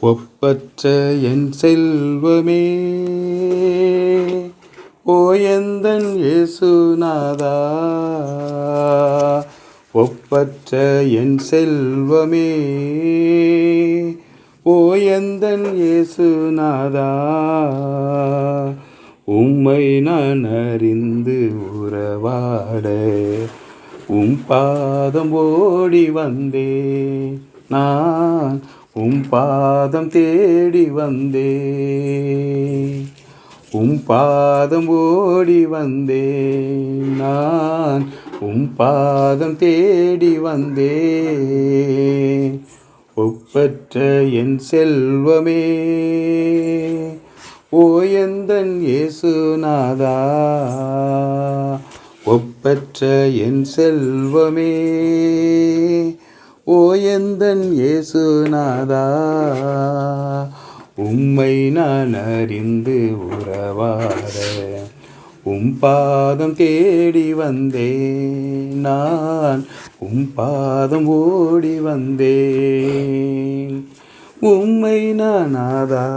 ஒப்பற்ற என் செல்வமே, ஓ எந்தன் இயேசுநாதா. ஒப்பற்ற என் செல்வமே, ஓ எந்தன் இயேசுநாதா. உம்மை நான் அறிந்து உறவாட பாதம் ஓடி வந்தேன். நான் பாதம் தேடி வந்தேன். பாதம் ஓடி வந்தேன். நான் பாதம் தேடி வந்தேன். ஒப்பற்ற என் செல்வமே, ஓ எந்தன் இயேசுநாதா. ஒப்பற்ற என் செல்வமே, ஓ எந்தன் இயேசுநாதா. உம்மை நான் அறிந்து உறவாட பாதம் தேடி வந்தேன். நான் பாதம் ஓடி வந்தேன். உம்மை நான் ஆதாயமாக்கவும்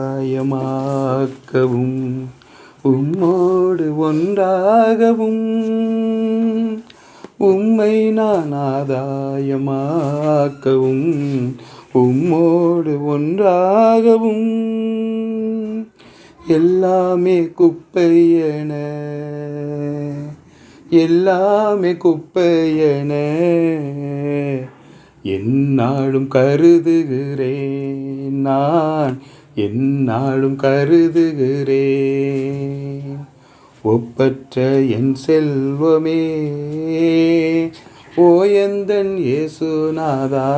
உம்மோடு ஒன்றாகவும். உம்மை நான் ஆதாயமாக்கவும் உம்மோடு ஒன்றாகவும். எல்லாமே குப்பையென, எல்லாமே குப்பையென எந்நாளும் கருதுகிறேன். நான் எந்நாளும் கருதுகிறேன். ஒப்பற்ற என் செல்வமே, ஓ எந்தன் இயேசுநாதா.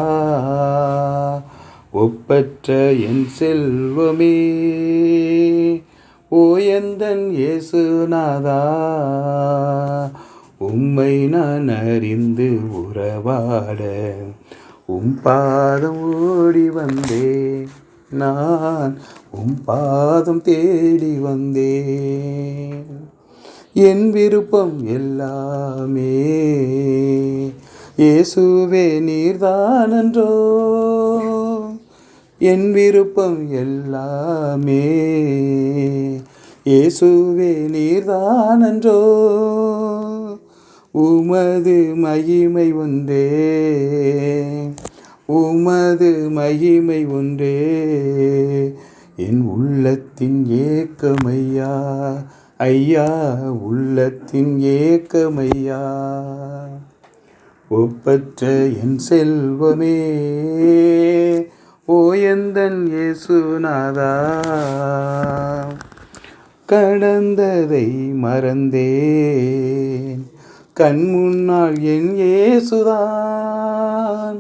ஒப்பற்ற என் செல்வமே, ஓ எந்தன் இயேசுநாதா. உம்மை நான் அறிந்து உறவாட பாதம் ஓடி வந்தேன். நான் பாதம் தேடி வந்தேன். என் விருப்பம் எல்லாமே இயேசுவே நீர்தானன்றோ. என் விருப்பம் எல்லாமே இயேசுவே நீர்தானன்றோ. உமது மகிமை ஒன்றே, உமது மகிமை ஒன்றே என் உள்ளத்தின் ஏக்கமையா. ஐயா, உள்ளத்தின் ஏக்கமையா. ஒப்பற்ற என் செல்வமே, ஓ எந்தன் இயேசுநாதா. கடந்ததை மறந்தேன், கண் முன்னால் என் இயேசுதான்.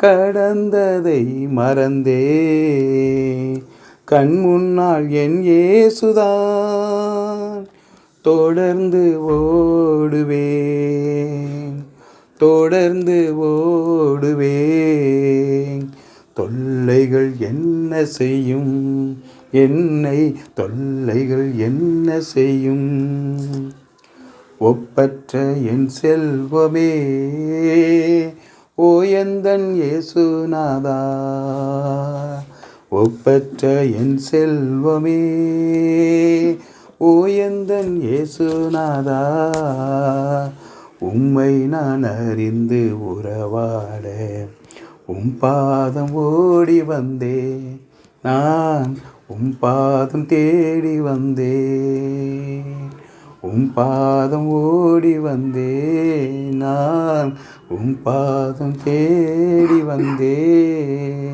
கடந்ததை மறந்தேன், கண் முன்னால் என் இயேசுதான். தொடர்ந்து ஓடுவேன், தொடர்ந்து ஓடுவேன். தொல்லைகள் என்ன செய்யும் என்னை, தொல்லைகள் என்ன செய்யும். ஒப்பற்ற என் செல்வமே, ஓ எந்தன் இயேசுநாதா. ஒப்பற்ற என் செல்வமே, ஓ எந்தன் இயேசுநாதா. உம்மை நான் அறிந்து உறவாட பாதம் ஓடி வந்தேன். நான் பாதம் தேடி வந்தேன். பாதம் ஓடி வந்தேன். நான் பாதம் தேடி வந்தேன்.